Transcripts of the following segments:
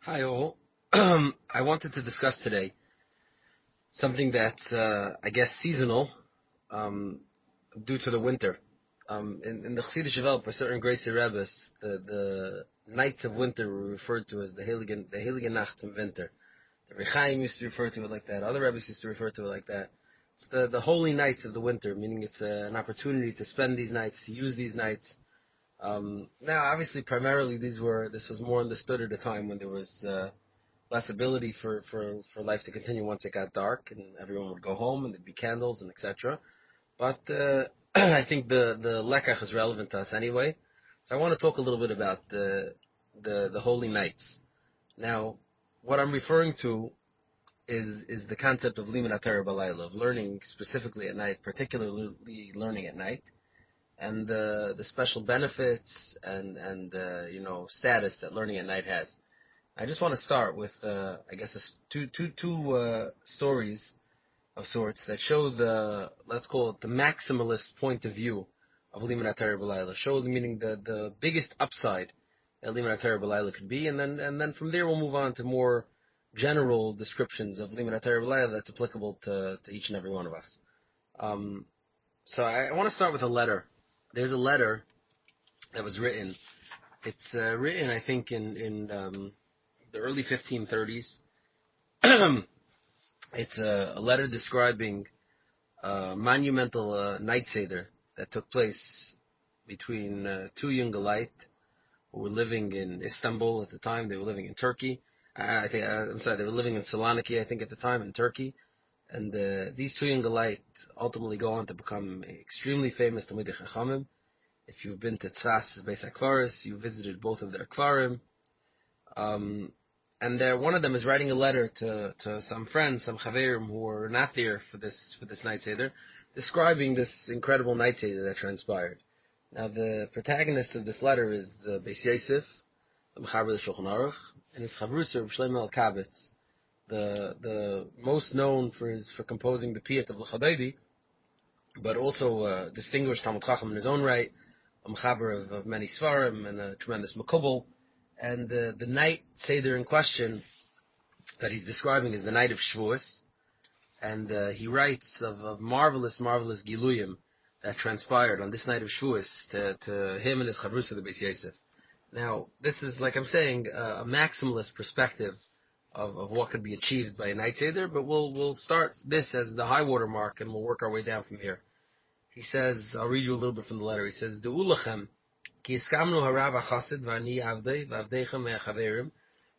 Hi all. I wanted to discuss today something that's, I guess, seasonal um, due to the winter. In the Chassidish Welt, by certain Gracie Rebbes, the nights of winter were referred to as the Heilige Nacht im Winter. The Rechaim used to refer to it like that. Other Rebbes used to refer to it like that. It's the holy nights of the winter, meaning it's an opportunity to spend these nights, to use these nights. Now, obviously, primarily this was more understood at a time when there was less ability for life to continue once it got dark and everyone would go home and there'd be candles and etc. But I think the lekach is relevant to us anyway. So I want to talk a little bit about the holy nights. Now, what I'm referring to is the concept of limud atara b'layla, of learning specifically at night, particularly learning at night, and the special benefits and status that learning at night has. I just want to start with, I guess, two stories of sorts that show let's call it the maximalist point of view of limud atara b'layla. Show meaning the biggest upside that limud atara b'layla could be, and then from there we'll move on to more general descriptions of limud atara b'layla that's applicable to each and every one of us. So I want to start with a letter. There's a letter that was written. It's written, I think, in the early 1530s. It's a letter describing a monumental night seder that took place between two young Galite who were living in Istanbul at the time. They were living in Turkey. They were living in Saloniki, I think, at the time, in Turkey. And these two young Galite ultimately go on to become extremely famous Talmidei Chachamim. If you've been to Tzfas Beis HaKvaris, you visited both of their Kvarim. And one of them is writing a letter to some friends, some chaverim who were not there for this night seder, describing this incredible night seder that transpired. Now, the protagonist of this letter is the Beis Yosef, the Mechaber of the Shulchan Aruch, and his chavrusa Shlomo Alkabetz, the most known for composing the Piyut of L'Chadaydi, but also distinguished Talmud Chacham in his own right, a Mechaber of many Svarim and a tremendous Makubal. And the night seder in question that he's describing is the night of Shavuos, and he writes of marvelous Giluyim that transpired on this night of Shavuos to him and his chavrusa, the Beis Yosef. Now, this is, like I'm saying, a maximalist perspective of what could be achieved by a night seder, but we'll start this as the high water mark, and we'll work our way down from here. He says, I'll read you a little bit from the letter. He says, De'u lachem, ki iskamnu harav HaChassid v'ani avdei v'avdeichem me'achaverim.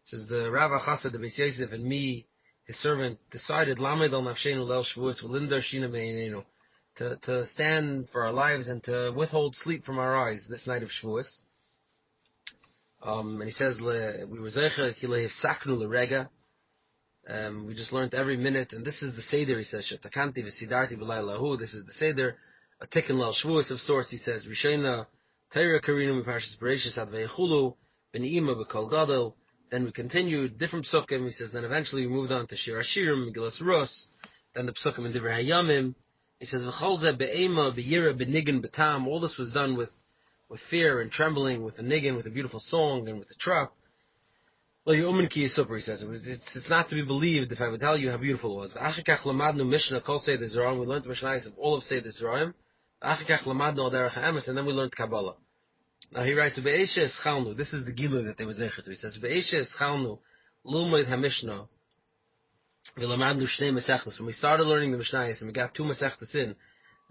Says the Rav HaChassid, the Beis Yosef, and me, his servant, decided lamed al nafshenu leil Shavuos v'lindar shina me'inenu, to stand for our lives and to withhold sleep from our eyes this night of Shavuos. And he says, we were zeicher ki lehifsaknu l'rega. We just learned every minute, and this is the seder. He says, shetakanti v'sidarti b'laylahu. This is the seder, a tikkun leil Shavuos of sorts. He says, Rishona Torah karinu miparshas Bereishis ad veichulu b'ni'ima b'kol gadol. Then we continued different psukim. He says, then eventually we moved on to Shir Hashirim, Megillas Rus, then the psukim in Divrei Hayamim. He says, v'chol zeh be'ema b'yira b'nigan b'tam. All this was done with fear and trembling, with a niggin, with a beautiful song, and with a trap. Well, Yu'umin ki yisupar, he says. It's not to be believed if I would tell you how beautiful it was. V'achikach lamadnu Mishnah kol Seder Zerayim. We learned Mishnayos of all of Seder Zerayim. V'achikach lamadnu al derech ha'emes, and then we learned Kabbalah. Now he writes, Be'eshe eschalnu. This is the gilu that they were zeichet to. He says, Be'eshe eschalnu l'umoid ha'mishnah v'lamadnu shnei mesechtas. When we started learning the Mishnayos and we got two mesechtas in,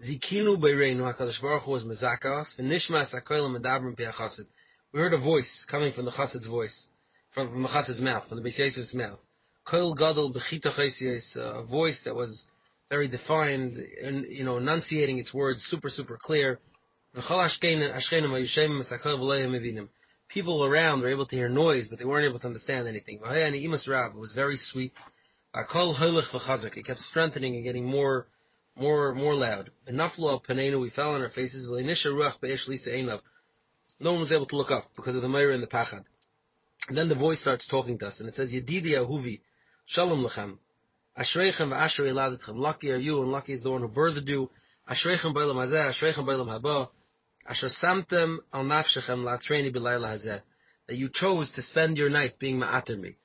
Zikinu Beireinu HaKadosh Baruch Hu was mezakas v'nishmas ha'koylam medabrim pi ha'chassid. We heard a voice coming from the chassid's voice, from the chassid's mouth, from the Beis Yosef's mouth. Koil gadol b'chita chaysios, a voice that was very defined and enunciating its words super clear. People around were able to hear noise, but they weren't able to understand anything. It was very sweet. It kept strengthening and getting more loud. We fell on our faces. No one was able to look up because of the Meir and the Pachad. And then the voice starts talking to us, and it says, Yedidi Ahuvi, Shalom Lechem, Ashreichem v'ashrei eladetchem. Lucky are you, and lucky is the one who birthed you. Ashreichem b'olam hazeh, Ashreichem b'olam haba. Asher samtem al nafshechem la'atreini b'layla hazeh. that you chose to spend your night being ma'ater me.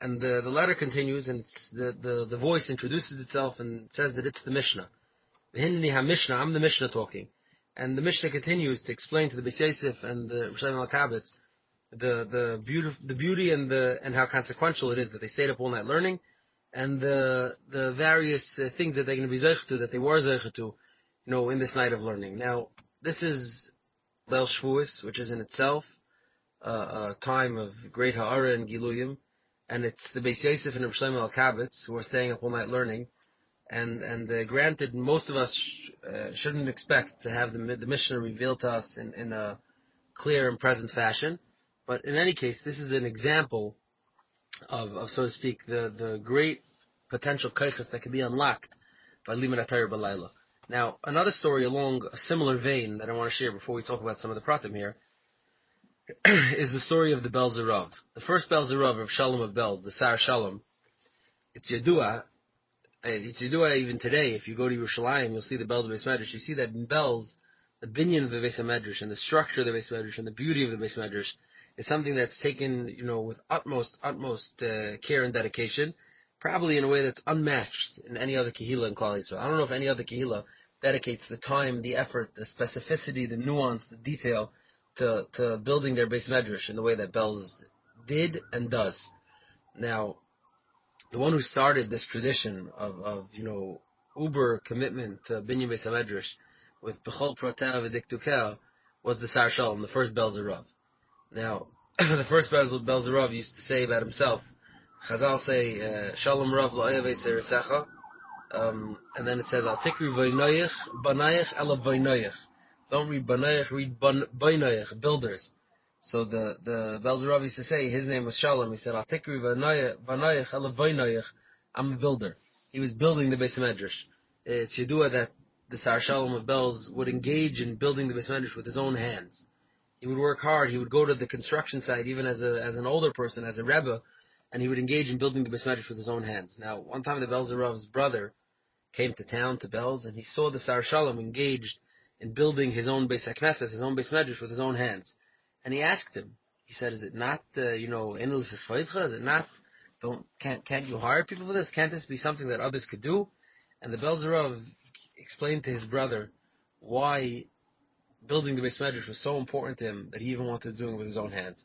And the letter continues, and it's the voice introduces itself and says that it's the Mishnah. Hinni ha-Mishnah, I'm the Mishnah talking. And the Mishnah continues to explain to the Beis Yosef and the Rosh Al-Kabetz the beauty and how consequential it is that they stayed up all night learning, and the various things that they're going to be zeich to, that they were zeich to, in this night of learning. Now, this is Leil Shavuos, which is in itself a time of great ha'ara and giluyim, and it's the Beis Yosef and Rosh Al-Kabetz who are staying up all night learning. And granted, most of us shouldn't expect to have the Mishnah revealed to us in a clear and present fashion. But in any case, this is an example of so to speak, the great potential kaiches that can be unlocked by Limud HaTorah B'Layla. Now, another story along a similar vein that I want to share before we talk about some of the pratim here is the story of the Belzer Rav. The first Belzer Rav of Shalom of Belz, the Sar Shalom. It's Yadua even today. If you go to Yerushalayim, you'll see the Belz Beis Medrash. You see that in Belz, the binyan of the Beis Medrash and the structure of the Beis Medrash and the beauty of the Beis Medrash is something that's taken, with utmost care and dedication, probably in a way that's unmatched in any other kehillah in Klal Yisrael. I don't know if any other kehillah dedicates the time, the effort, the specificity, the nuance, the detail to building their Beis Medrash in the way that Belz did and does. Now, the one who started this tradition of uber commitment to binyan Beis Medrash with bechol proteh v'diktukeh was the Sar Shalom, the first Belzer Rav. Now, the first Belzer Rav used to say about himself, Chazal say, Shalom Rav la'oyev eseresecha, and then it says, Al tikri v'noyich, banayich ela v'noyich. Don't read banayich, read v'noyich, builders. So the Belzer Rav used to say, his name was Shalom, he said, Al tikri v'noyich ela v'noyich, I'm a builder. He was building the Beis Medrash. It's Yadua that the Sar Shalom of Belz would engage in building the Beis Medrash with his own hands. He would work hard. He would go to the construction site, even as an older person, as a rebbe, and he would engage in building the Beis Medrash with his own hands. Now, one time the Belzer Rav's brother came to town, to Belz, and he saw the Sar Shalom engaged in building his own Beis HaKnesses, his own Beis Medrash with his own hands. And he asked him, he said, is it not, enel v'choivcha? Is it not, can't you hire people for this? Can't this be something that others could do? And the Belzer Rav explained to his brother why building the Beis Medrash was so important to him that he even wanted to do it with his own hands.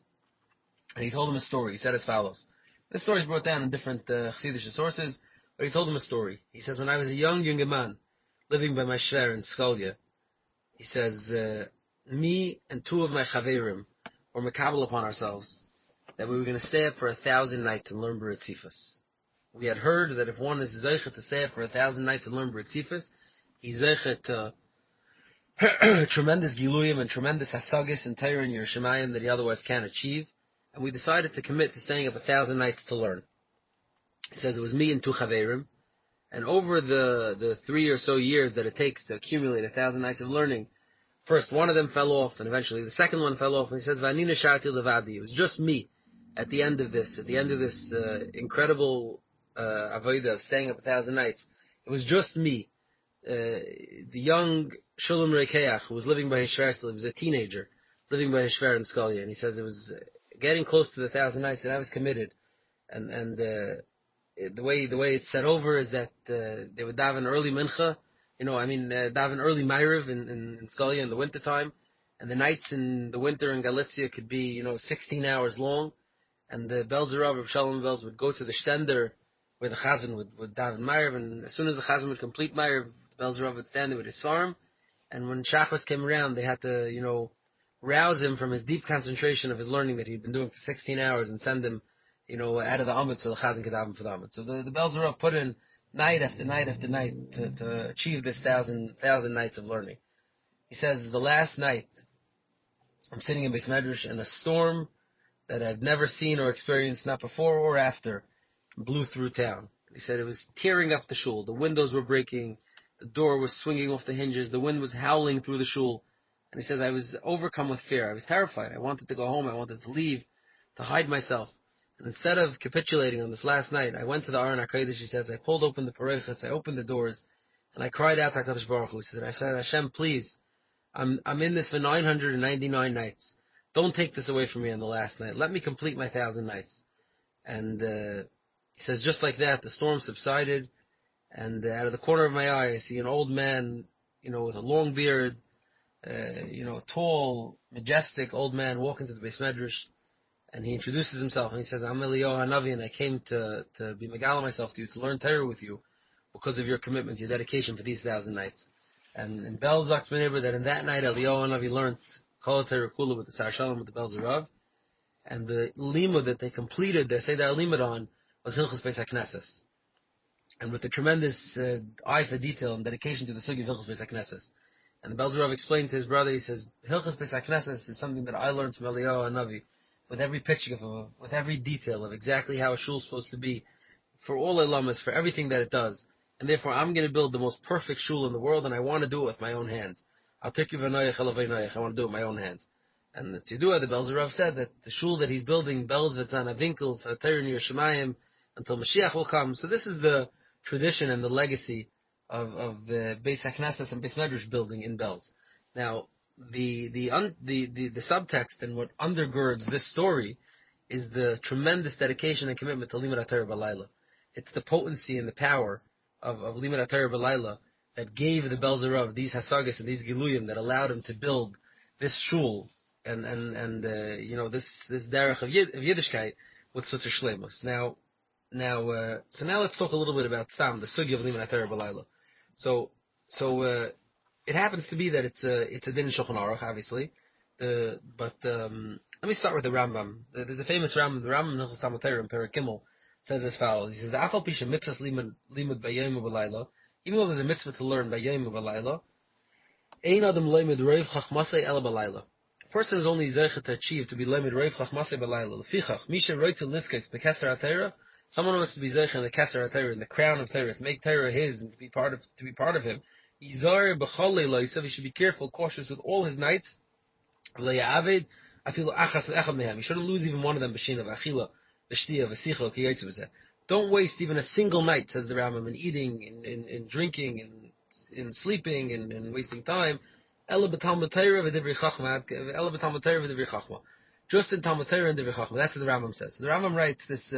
And he told him a story. He said as follows. This story is brought down in different Chassidish sources, but he told him a story. He says, when I was a young man living by my shver in Skolya, he says, me and two of my chaverim were makabel upon ourselves that we were going to stay up for 1,000 nights and learn B'Ritzifus. We had heard that if one is zeichet to stay up for 1,000 nights and learn B'Ritzifus, he's zeichet to tremendous giluyim and tremendous hasagis and Torah and Yerushalayim that he otherwise can't achieve. And we decided to commit to staying up 1,000 nights to learn. He says it was me and two chaverim. And over the 3 or so years that it takes to accumulate 1,000 nights of learning, first one of them fell off, and eventually the second one fell off. And he says, "V'anina sharti levadi." It was just me at the end of this incredible avodah of staying up 1,000 nights. It was just me. The young Shulam Reikeach, who was living by his shver, he was a teenager living by his shver in Skolya, and he says it was getting close to the 1,000 nights, and I was committed. And the way it's set over is that they would daven early mincha, daven early ma'ariv in Skolya in the winter time, and the nights in the winter in Galicia could be 16 hours long, and the Belzer Rav of Shalom Belz would go to the stender where the chazan would daven ma'ariv, and as soon as the chazan would complete ma'ariv, the Belzer Rav would stand there with his farm. And when Shachos came around, they had to, rouse him from his deep concentration of his learning that he'd been doing for 16 hours and send him, out of the Amud so the Chazan could daven for the Amud. So the Belzer Rav put in night after night after night to achieve this 1,000 nights of learning. He says, the last night, I'm sitting in Beis Medrash and a storm that I've never seen or experienced, not before or after, blew through town. He said it was tearing up the shul. The windows were breaking. The door was swinging off the hinges. The wind was howling through the shul. And he says, I was overcome with fear. I was terrified. I wanted to go home. I wanted to leave, to hide myself. And instead of capitulating on this last night, I went to the Aron HaKodesh, he says, I pulled open the parechas, I opened the doors, and I cried out to HaKadosh Baruch Hu. He said, Hashem, please, I'm in this for 999 nights. don't take this away from me on the last night. Let me complete my 1,000 nights. And he says, just like that, the storm subsided, and out of the corner of my eye, I see an old man, with a long beard, a tall, majestic old man walk into the Beis Medrash, and he introduces himself, and he says, I'm Eliyahu Hanavi, and I came to be megala myself to you, to learn Torah with you, because of your commitment, your dedication for these 1,000 nights. And in Bel Zak's neighbor, that in that night, Eliyahu Hanavi learned Kol Torah Kula with the Sar Shalom, with the Bel Zerav, and the limud that they completed, their Seder limud on, was Hilchos Beis HaKnesses. And with the tremendous eye for detail and dedication to the sugi of Hilchos Beis HaKnesses. And the Bel Zerav explained to his brother, he says, Hilchos Beis HaKnesses is something that I learned from Eliyahu Hanavi, with every picture with every detail of exactly how a shul is supposed to be, for all elamas, for everything that it does. And therefore, I'm going to build the most perfect shul in the world, and I want to do it with my own hands. I'll take you v'noyach elavaynoyach. I want to do it with my own hands. And the Tzidua, the Bel Zerav said that the shul that he's building, Belz v'tzana vinkel, for Torah near Shemayim, until Mashiach will come. So this is the tradition and the legacy of the Beis HaKnesses and Beis Medrash building in Belz. Now, the subtext and what undergirds this story is the tremendous dedication and commitment to Limud HaTorah B'Layla. It's the potency and the power of Limud HaTorah B'Layla that gave the Bel Zerav these hasagas and these giluyim that allowed him to build this shul and this derech of Yiddishkeit with such a shleimus. Now let's talk a little bit about Stam, the sugi of Limud HaTorah B'Layla. So it happens to be that it's a din in Shulchan Aruch, obviously. But let me start with the Rambam. There's a famous Rambam. The Rambam in Hilchos Talmud Torah in Perek Gimel says as follows. He says, "Afal pisha mitzvahs limud b'yom u'b'layla." Even though there's a mitzvah to learn b'yom u'b'layla, ein adam leimed reiv chachmasei ela b'layla. A person is only zeicha to achieve to be leimed reiv chachmasei b'layla. Lefichach misha roitzel niskes b'keser HaTorah. Someone who wants to be zeicha in the keser HaTorah, in the crown of Torah, to make Torah his and to be part of him. Yizar b'chol leilasav. He should be careful, cautious with all his nights. He shouldn't lose even one of them. Don't waste even a single night, says the Rambam, in eating, in drinking, in sleeping, in wasting time. Just in Talmud Torah and Divrei Chachma. That's what the Rambam says. So the Rambam writes this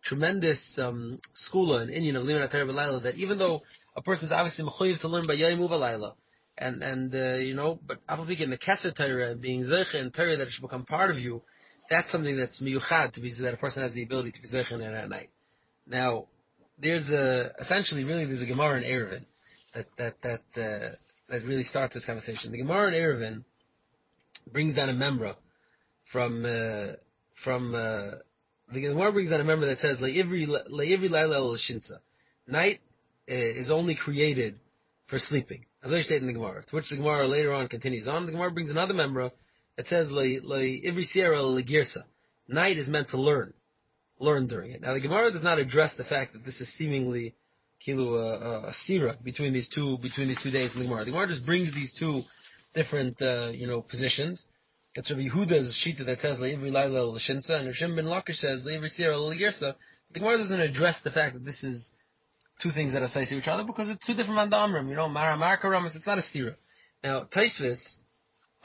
tremendous skula in Inyan of Limud HaTorah B'Layla, that even though a person is obviously mechuyev to learn by Yom U'Balayla, but Afal in the Keser Torah and being zeicha in Torah that it should become part of you, that's something that's miyuchad, to be that a person has the ability to be zeicha in at night. Now, there's a Gemara in Eruvin that really starts this conversation. The Gemara in Eruvin brings down a memra the Gemara brings down a memra that says le'ivri laila l'shinsa. Night is only created for sleeping, as I state in the Gemara, to which the Gemara later on continues on. The Gemara brings another memra that says every sierra legirsa. Night is meant to learn during it. Now the Gemara does not address the fact that this is seemingly a stira between these two days in the Gemara. The Gemara just brings these two different positions. It's Rabbi Yehuda's shita that says every laila l'shinsa, and Rishim ben Lakish says every sierra legirsa. The Gemara doesn't address the fact that this is two things that are associated to each other, because it's two different mandamrim. Mara Marka, it's not a stira. Now Taisvis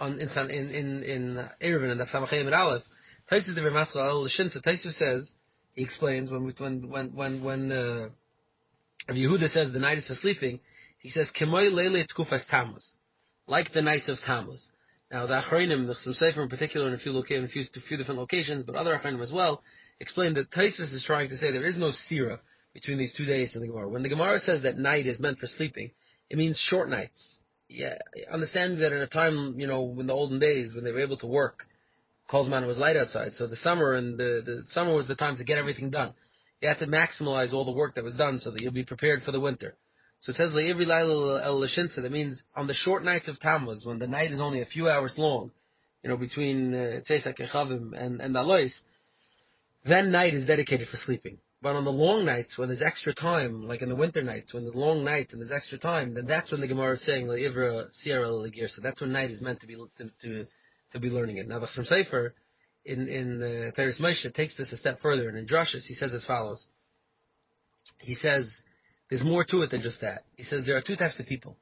in Eruvin and Samachayim and Aleph, Taisvis the Ramasal al Shinsa. Taisvis says, he explains when Rabbi Yehuda says the night is for sleeping, he says Kemoy Leile Tkufas Tammuz, like the nights of Tammuz. Now the Achronim, the Chasam Sofer in particular, in a few different locations, but other Achronim as well, explain that Taisvis is trying to say there is no stira between these 2 days in the Gemara. When the Gemara says that night is meant for sleeping, it means short nights. Yeah, understand that in a time, in the olden days when they were able to work, Kolzman was light outside, so the summer the summer was the time to get everything done. You have to maximize all the work that was done so that you'll be prepared for the winter. So it says every laila el l'shinsa. That means on the short nights of Tammuz, when the night is only a few hours long, between Tzeisak Echavim and Alois, then night is dedicated for sleeping. But on the long nights, when there's extra time, like in the winter nights, when the long nights and there's extra time, then that's when the Gemara is saying Ivra Sierra Legir. So that's when night is meant to be learning it. Now the Chasam Sofer in Teres Moshe takes this a step further, and in Drashas he says as follows. He says there's more to it than just that. He says there are two types of people.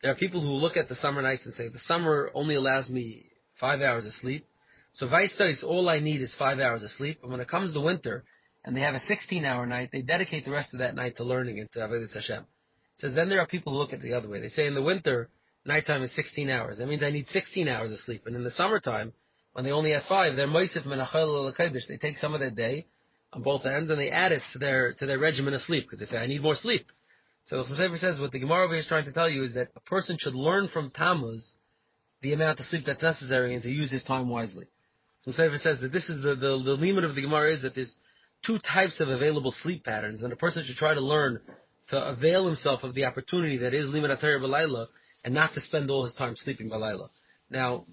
There are people who look at the summer nights and say the summer only allows me 5 hours of sleep, So Vaistais, all I need is 5 hours of sleep. And when it comes to winter, and they have a 16-hour night, they dedicate the rest of that night to learning and to Avodas Hashem. It says then there are people who look at it the other way. They say in the winter, nighttime is 16 hours. That means I need 16 hours of sleep. And in the summertime, when they only have 5, they're Moisef Menachel L'Kodesh. They take some of their day on both ends and they add it to their regimen of sleep because they say I need more sleep. So the Sefer says what the Gemara over here is trying to tell you is that a person should learn from Tammuz the amount of sleep that's necessary and to use his time wisely. So the Sefer says that this is the limit of the Gemara is that there's 2 types of available sleep patterns, and a person should try to learn to avail himself of the opportunity that is Limud HaTorah B'Layla and not to spend all his time sleeping B'Layla. Now,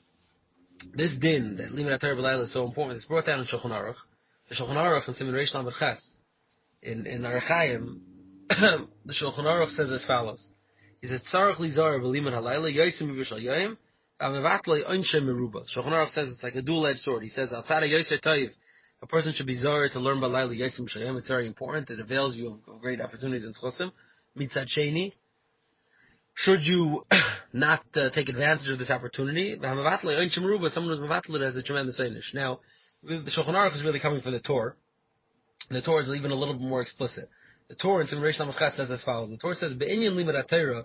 this din, that Limud HaTorah B'Layla is so important, it's brought down in Shulchan Aruch. The Shulchan Aruch in Siman Reish Lamed Ches, in Arachayim, the Shulchan Aruch says as follows. He says, Tzarech Lizar B'Limud HaLayla, Yosim B'Bishal Yoyim, Avavatli Oinshe Meruba. Shulchan Aruch says it's like a dual-edged sword. He says, outside of Yoser Toiv, a person should be zara to learn Balayla Yosim B'Shal Yoyim. It's very important. It avails you of great opportunities in Schosim. Mitzad Sheni. Should you not take advantage of this opportunity? Someone who's Mavatli has a tremendous einish. Now, the Shulchan Aruch is really coming from the Torah. And the Torah is even a little bit more explicit. The Torah in Siman Reish Lamed Ches says as follows. The Torah says, Be'inyan limud HaTorah,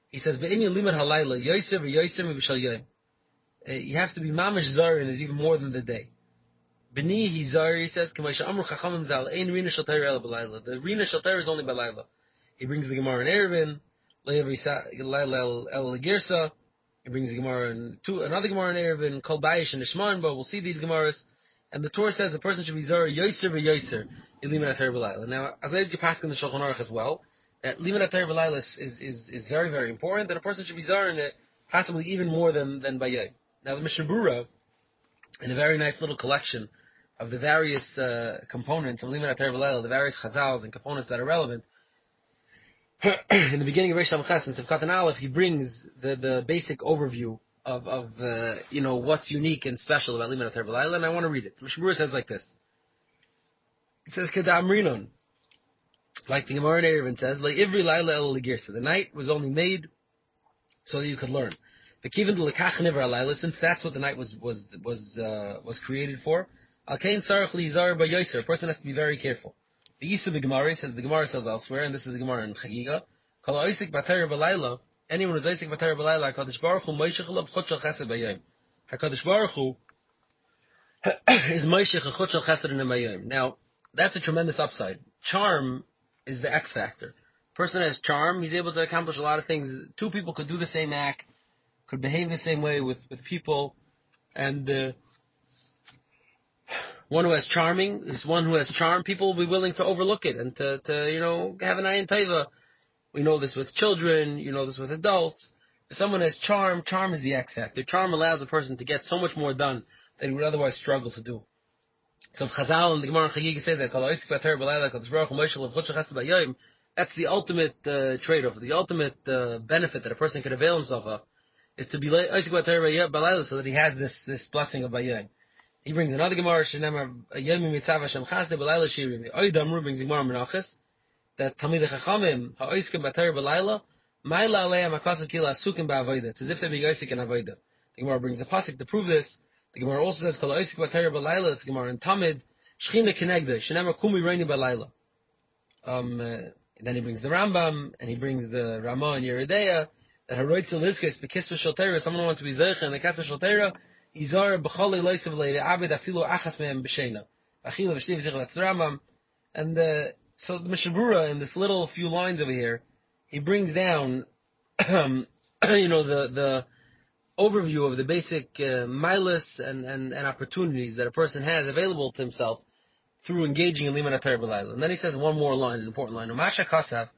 he says, Be'inyan limud halayla, yoser v'yoser b'shal yoyim. You have to be mamish zar in it even more than the day. B'ni hi zar, he says, K'maisha amru chachamim zal, ein rina shel Torah ela b'layla. The rina shel Torah is only b'layla. He brings the Gemara in Erevin, Le'ev el Girsa. He brings the Gemara in another Gemara in Erevin, Kol Bayish and Ishman, but we'll see these Gemaras. And the Torah says a person should be zara yoser v'yoser in Limud HaTorah B'Layla. Now, as I pass in the Shulchan Aruch as well, that Limud HaTorah B'Layla is very, very important, that a person should be zara in it possibly even more than Bayay. Now, the Mishnah Berurah, in a very nice little collection of the various components of Limud HaTorah B'Layla, the various chazals and components that are relevant, in the beginning of Reish Lamed Ches, in Sivkat and Aleph, he brings the basic overview of what's unique and special about Limud HaTorah B'Layla, and I want to read it. Mishnah Berurah says like this. It says, Keda'amrinon, like the Gemara in Erevin says, Le'ivri Layla el Legirsa. The night was only made so that you could learn. V'kiven l'kach niver Layla, since that's what the night was created for. Al kain tzarech lizar b'yoser. A person has to be very careful. The Yisur Gemara says, the Gemara says elsewhere, and this is the Gemara in Chagiga. Kol ha'osik b'Torah b'Layla. Anyone who's osik b'Torah b'Layla, Hakadosh Baruch Hu moishech lo b'chut shel chesed b'yom. Hakadosh Baruch Hu is moishech a chut shel chesed in a b'yom. Now, that's a tremendous upside. Charm is the X factor. Person has charm, he's able to accomplish a lot of things. 2 people could do the same act, could behave the same way with people, and one who has charming is one who has charm. People will be willing to overlook it and to have an ayin taiva. We know this with children, you know this with adults. If someone has charm, charm is the X factor. Charm allows a person to get so much more done than he would otherwise struggle to do. So Chazal and the Gemara and Chagiga say that that's the ultimate trade-off, the ultimate benefit that a person can avail himself of, is to be so that he has this blessing of Bayayim. He brings another Gemara, Oidamru brings Gemara Menachos, that Talmidei Chachamim ha'oiskim b'Torah b'Layla, Ma'ila aleim ha'kasav kila asukim ba'avoda. It's as if they be oisik in avoda. The Gemara brings a pasuk to prove this. The Gemara also says, Kol ha'oisik b'Torah b'Layla, it's Gemara in Tamid, Shechina Kenegda, Shenema Kumi Reini b'Layla. Then he brings the Rambam, and he brings the Ramah and Yeridea, that Haroitzel Lizkes, Bekisva Shel Torah, someone wants to be Zeicha, and the Kasva Shel Torah, Izar b'Cholei Loisav Leire, Abed Afilu Achas Mehem B'Sheina. Achila V'Shtiv V'Zich, that's the Rambam. And so the Mishnah Berurah, in this little few lines over here, he brings down, the overview of the basic milas and opportunities that a person has available to himself through engaging in Limud HaTorah B'Layla. And then he says one more line, an important line. Umasha Kasav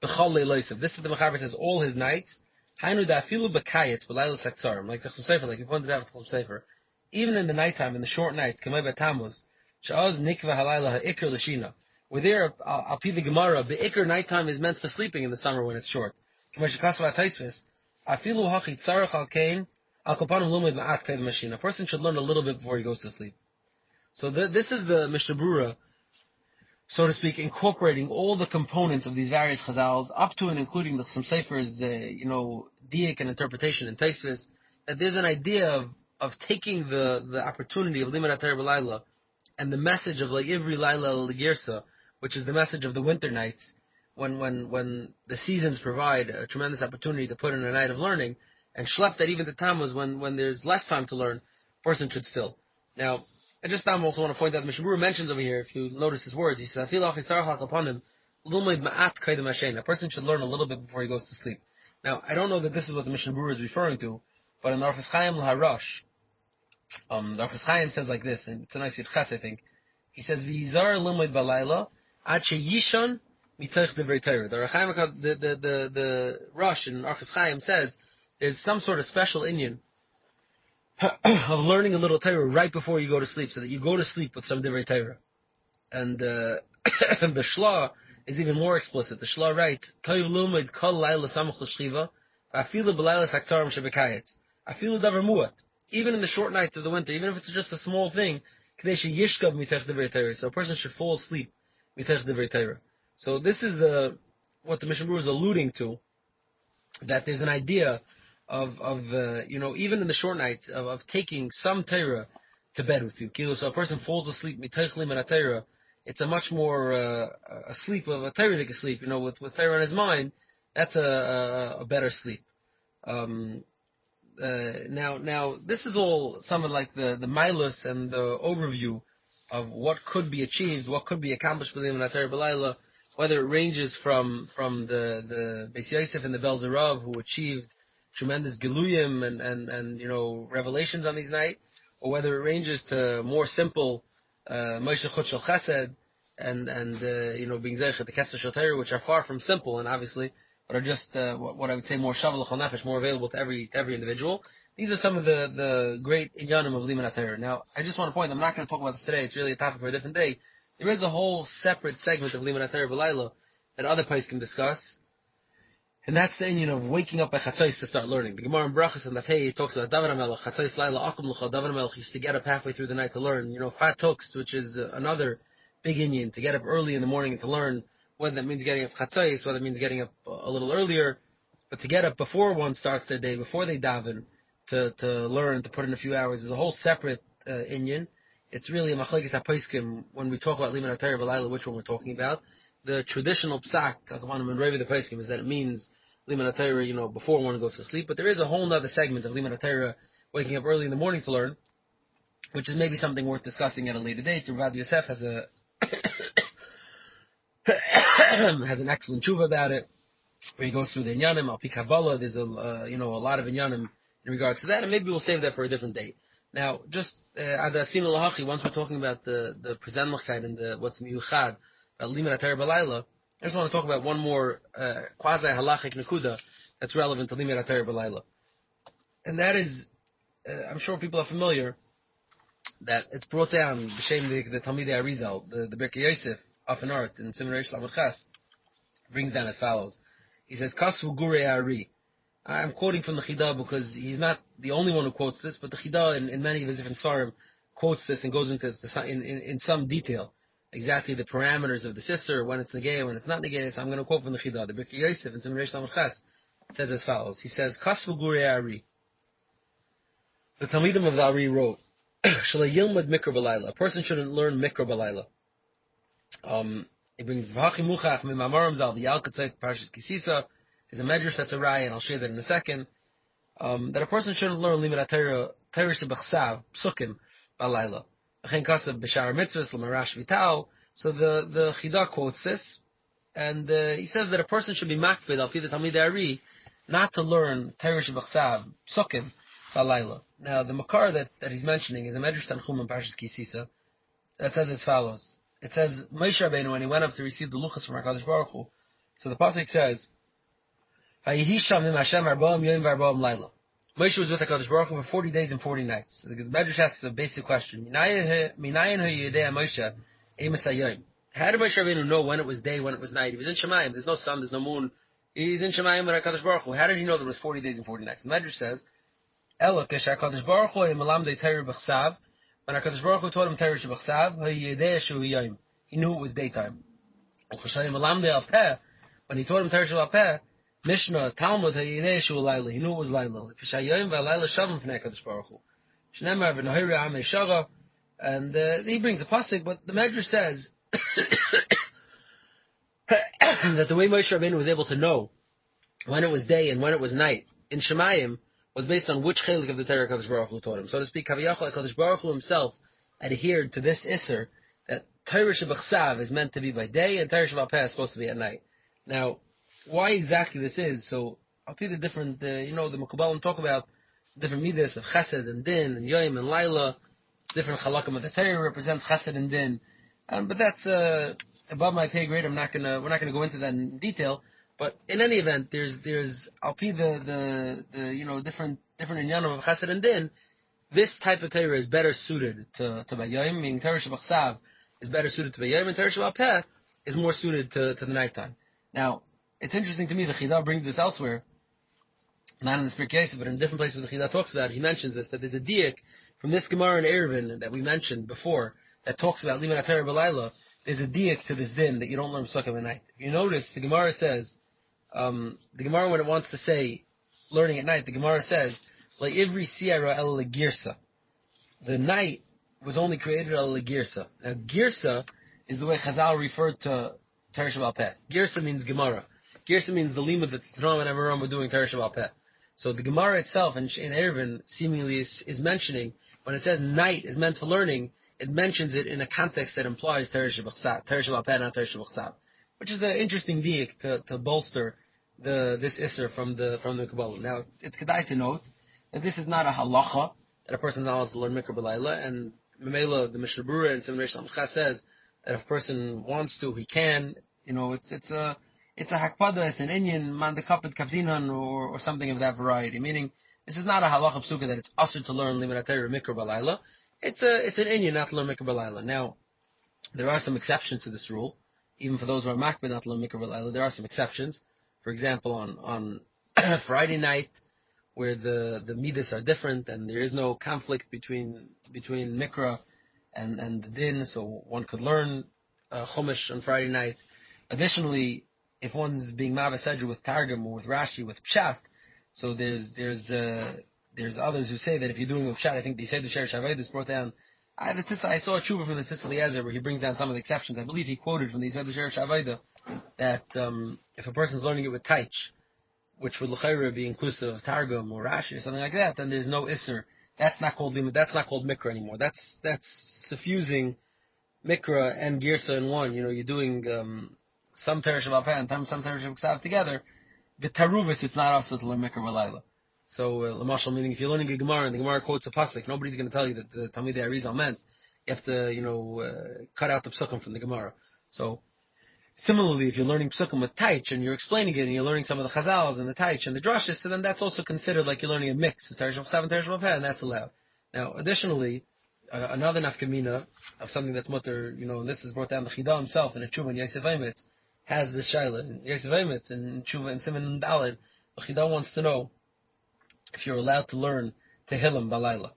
B'Cholei Loisav. This is the Mechaber says all his nights. Hainu Da'afilu B'Kayetz B'Layla Sektarim. Like the Chum Sefer, like you pointed out with Chum Sefer. Even in the nighttime, in the short nights, Kamei B'Tamuz, Sha'oz Nikva Halayla Ha'ikr L'Shina. We're there, I'll be the Gemara, the Iker nighttime is meant for sleeping in the summer when it's short. A person should learn a little bit before he goes to sleep. So this is the Mishnah Berurah, so to speak, incorporating all the components of these various chazals, up to and including the Chum Sefer's, diak and interpretation in Taisvis, that there's an idea of taking the opportunity of Limud HaTorah B'Layla and the message of like Ivri Laila L'Girsa, which is the message of the winter nights, when the seasons provide a tremendous opportunity to put in a night of learning, and Shlep that even the Tammuz, when there's less time to learn, a person should still. Now, I just also want to point out, Mishnah Berurah mentions over here, if you notice his words, he says, a person should learn a little bit before he goes to sleep. Now, I don't know that this is what the Mishnah Berurah is referring to, but in the Orchos Chaim L'Harash, the Orchos Chaim says like this, and it's a nice Yitches, I think. He says, V'yizar l'moid balayla, ad sheyishon mitoich divrei Torah. The Rosh in Orchos Chaim says, there's some sort of special inyan of learning a little Torah right before you go to sleep, so that you go to sleep with some divrei Torah. And the Shla is even more explicit. The Shla writes, Toiv l'moid kol layla samuch l'shchiva, v'afilu b'layla saktarim shebekayetz. Afilu davar muat. Even in the short nights of the winter, even if it's just a small thing, so a person should fall asleep. So this is what the Mishnah Berurah is alluding to, that there's an idea of even in the short nights of taking some Torah to bed with you. So a person falls asleep, it's a much more a sleep of a Torah sleep. With Torah in his mind, that's a better sleep. Now, this is all something like the milus and the overview of what could be achieved, what could be accomplished with Limud HaTorah B'Layla, whether it ranges from the Beis Yosef and the Bel Zerav, who achieved tremendous Giluyim and revelations on these nights, or whether it ranges to more simple Moshe Chut Shel Chesed and being Zeichet the Kesser Shel Torah, which are far from simple and obviously, but are just what I would say more Shavuot L'Chol Nefesh, more available to every individual. These are some of the great inyanim of Limud HaTorah. Now, I just want to point, I'm not going to talk about this today, it's really a topic for a different day. There is a whole separate segment of Limud HaTorah B'Layla that other places can discuss, and that's the inyan of waking up by Chatzos to start learning. The Gemara in Brachos and Dafei talks about David HaMelech, Chatzos Laila Akum L'Cha, David HaMelech used to get up halfway through the night to learn. Fat Tokst, which is another big inyan, to get up early in the morning and to learn, whether that means getting up Chatzos, whether it means getting up a little earlier, but to get up before one starts their day, before they daven, to learn, to put in a few hours, is a whole separate inyan. It's really a machlekes haposkim when we talk about Limud HaTorah B'Layla, which one we're talking about. The traditional psak, the poskim, is that it means Limud HaTorah, before one goes to sleep, but there is a whole other segment of Limud HaTorah, waking up early in the morning to learn, which is maybe something worth discussing at a later date. Rav Yosef has has an excellent tshuva about it, where he goes through the inyanim, al pi Kabbalah. There's a lot of inyanim in regards to that, and maybe we'll save that for a different date. Now, just Adasina Lahachi, once we're talking about the Presentlichkeit and what's miyuchad about Limud HaTorah B'Layla, I just want to talk about one more quasi halachic nekuda that's relevant to Limud HaTorah B'Layla, and that is, I'm sure people are familiar that it's brought down b'shem the Talmidei Arizal, the Birkei Yosef, Afen Art in Siman Reish Lamed Ches, brings down as follows. He says, Kasvu Gurei Ari. I'm quoting from the Chida because he's not the only one who quotes this, but the Chida in many of his different svarim quotes this and goes into in some detail exactly the parameters of the sister, when it's negay, when it's not negay. So I'm going to quote from the Chida. The Birkei Yosef in Siman Reish Lamed Ches says as follows. He says, Kasvu Gurei Ari. The Talmidim of the Ari wrote, Shalay Yilmad Mikra B'Layla. A person shouldn't learn Mikra B'Layla. He brings V'hachi Muchach Mimamarim Zal B'Yal Katzayt Parshas Kisisa. There's a medrash that's a raya, and I'll share that in a second. That a person shouldn't learn Limud HaTorah Shebachsav Psukim B'Layla. Achen Kasav B'Shar Mitzvahs L'Marash Vital. So the Chida quotes this, and he says that a person should be makfid al pi the Talmidei Ari not to learn Torah Shebachsav Psukim B'Layla. Now the makar that he's mentioning is a medrash Tanchum in Parshas Kisisa that says as follows. It says Moshe Rabbeinu, when he went up to receive the luchos from HaKadosh Baruch Hu. So the pasuk says, Moshe was with HaKadosh Baruch Hu for 40 days and 40 nights. The Medrash asks a basic question. How did Moshe Rabbeinu know when it was day, when it was night? He was in Shemayim. There's no sun, there's no moon. He's in Shemayim with HaKadosh Baruch Hu. How did he know there was 40 days and 40 nights? The Medrash says, when HaKadosh Baruch Hu taught him Torah Shebachsav, he knew it was daytime. When he taught him Torah Sheba'al Mishnah, Talmud, he knew it was Laila. Shneimar v'nohira amei shara, and he brings a pasuk, but the Medrash says that the way Moshe Rabbeinu was able to know when it was day and when it was night in Shemayim was based on which chelik of the Torah Kadosh Baruch Hu taught him. So to speak, Kaviyachol Kadosh Baruch Hu himself adhered to this Isser that Torah Shebachsav is meant to be by day and Torah Shebal Peh is supposed to be at night. Now, why exactly this is? So I'll see the different, the Mekubalim talk about different midas of Chesed and Din and Yom and Laila. Different halakim of the Torah represent Chesed and Din, but that's above my pay grade. We're not gonna go into that in detail. But in any event, there's I'll be the different inyanim of Chesed and Din. This type of Torah is better suited to Bayayim, meaning Torah Shebachsav is better suited to Bayayim, and Torah Shebal Peh is more suited to the nighttime. Now, it's interesting to me, the Chidah brings this elsewhere, not in this case, but in different places where the Chidah talks about it, he mentions this, that there's a diak from this Gemara in Eruvin that we mentioned before, that talks about Limud HaTorah B'Layla. There's a diak to this din that you don't learn Psukim at night. If you notice, the Gemara says, the Gemara when it wants to say learning at night, the Gemara says, Ivri Siyara El Girsa. The night was only created El Girsa. Now, Girsa is the way Chazal referred to Torah Shebal Peh. Girsa means Gemara. Girsa means the limud that the Tanam and Amoram were doing Torah Shebal Peh. So the Gemara itself in Eruvin seemingly is mentioning, when it says night is meant for learning, it mentions it in a context that implies Torah Shebal Peh, not Torah Shebal, which is an interesting diak to bolster this Isser from the Kabbalah. Now, it's kedai to note that this is not a halacha that a person is not allowed to learn Mikra B'Layla, and Memela, the Mishnah Berurah and Simon Reish Lamcha says that if a person wants to, he can. It's a hakpada, it's an Inyan, mandakapet kavdinan, or something of that variety. Meaning, this is not a halacha psuka that it's usher to learn Limud HaTorah Mikra B'Layla. It's an Inyan not to learn Mikra B'Layla. Now, there are some exceptions to this rule, even for those who are makbid not to learn Mikra B'Layla. There are some exceptions. For example, on Friday night, where the midas are different and there is no conflict between Mikra and the Din, so one could learn Chumash on Friday night. Additionally, if one's being Mavasedra with Targum or with Rashi with Pshat, so there's others who say that if you're doing with Pshat, I think they say the Sheresh HaVedas brought down. I saw a tshuva from the Tzitz Eliezer where he brings down some of the exceptions. I believe he quoted from the Sheresh HaVedas that if a person's learning it with Taich, which would l'chayra be inclusive of Targum or Rashi or something like that, then there's no Isser. That's not called limud. That's not called Mikra anymore. That's suffusing Mikra and Girsa in one. You're doing some Torah Shebal Peh and some Torah Shebal Ksav together. The Taruvis, it's not also to learn Mikra B'Layla. So, Lamashal, meaning if you're learning a Gemara and the Gemara quotes a pasuk, nobody's going to tell you that the Talmidei Arizal meant. You have to, cut out the psukim from the Gemara. So, similarly, if you're learning psukim with Taich and you're explaining it and you're learning some of the Chazals and the Taich and the Drashas, so then that's also considered like you're learning a mix of Torah Shebal Ksav and Torah Shebal Peh, and that's allowed. Now, additionally, another nafkamina of something that's mutter, and this is brought down the Chidah himself in a Tshuva in Yosef Eimitz, has this shaila. In Yosef Eimitz in Tshuva and Simon Daled, the Chidah wants to know if you're allowed to learn Tehillim B'Layla.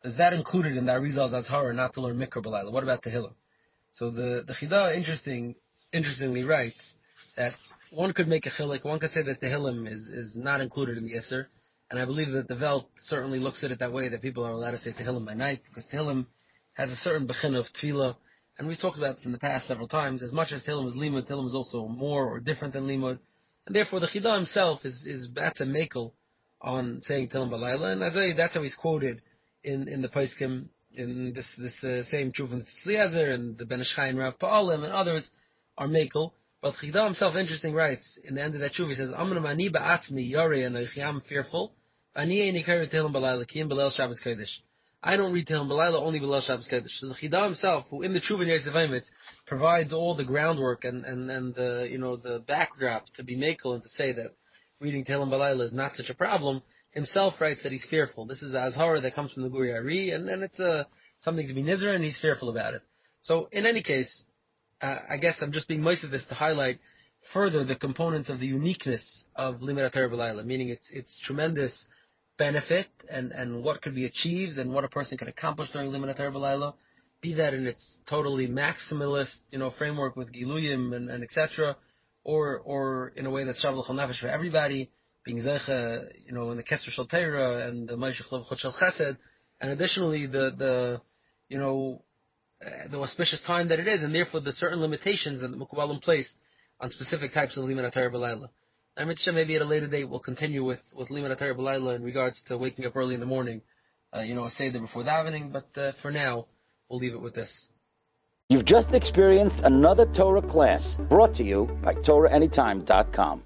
Is that included in the Arizal's Azhar not to learn Mikra B'Layla? What about Tehillim? So the Chidah interestingly writes that one could make a chilik, one could say that Tehillim is not included in the Isser, and I believe that the Velt certainly looks at it that way, that people are allowed to say Tehillim by night, because Tehillim has a certain bechin of Tefillah, and we've talked about this in the past several times. As much as Tehillim is Limud, Tehillim is also more or different than Limud, and therefore the Chidah himself that's a makel on saying Tehillim B'Layla, and as I say, that's how he's quoted in the Paiskim, in this same Tshuva from Tzitz and the Ben Ish Chai and Rav Pa'alim and others are makel. But Chidah himself, interesting, writes in the end of that Tshuva, he says, "Amar mani ba'atzmi yarei anochi, I'm fearful. Ani eini kari Tehillim B'Layla ki im B'Leil Shabbos Kodesh." I don't read Tehillim B'Layla, only B'Leil Shabbos Kodesh. So the Chidah himself, who in the Tshuva in Yosef Eimitz provides all the groundwork and the the backdrop to be makel and to say that reading Tehillim B'Layla is not such a problem, himself writes that he's fearful. This is a Azhara that comes from the Guri Ari, and then it's something to be nizar, and he's fearful about it. So in any case, I guess I'm just being moist of this to highlight further the components of the uniqueness of Limud HaTorah B'Layla, meaning its tremendous benefit and what could be achieved and what a person can accomplish during Limud HaTorah B'Layla, be that in its totally maximalist framework with Giluyim and etc., or in a way that's Shav L'chol Nefesh for everybody, being Zeicha, in the Kesser Shel Torah and the Moshe Chol Chesed, and additionally the auspicious time that it is, and therefore the certain limitations that the Mekubalim placed on specific types of Limud HaTorah B'Layla. I'm sure maybe at a later date we'll continue with Limud HaTorah B'Layla in regards to waking up early in the morning, a Seder before davening, but for now, we'll leave it with this. You've just experienced another Torah class brought to you by TorahAnytime.com.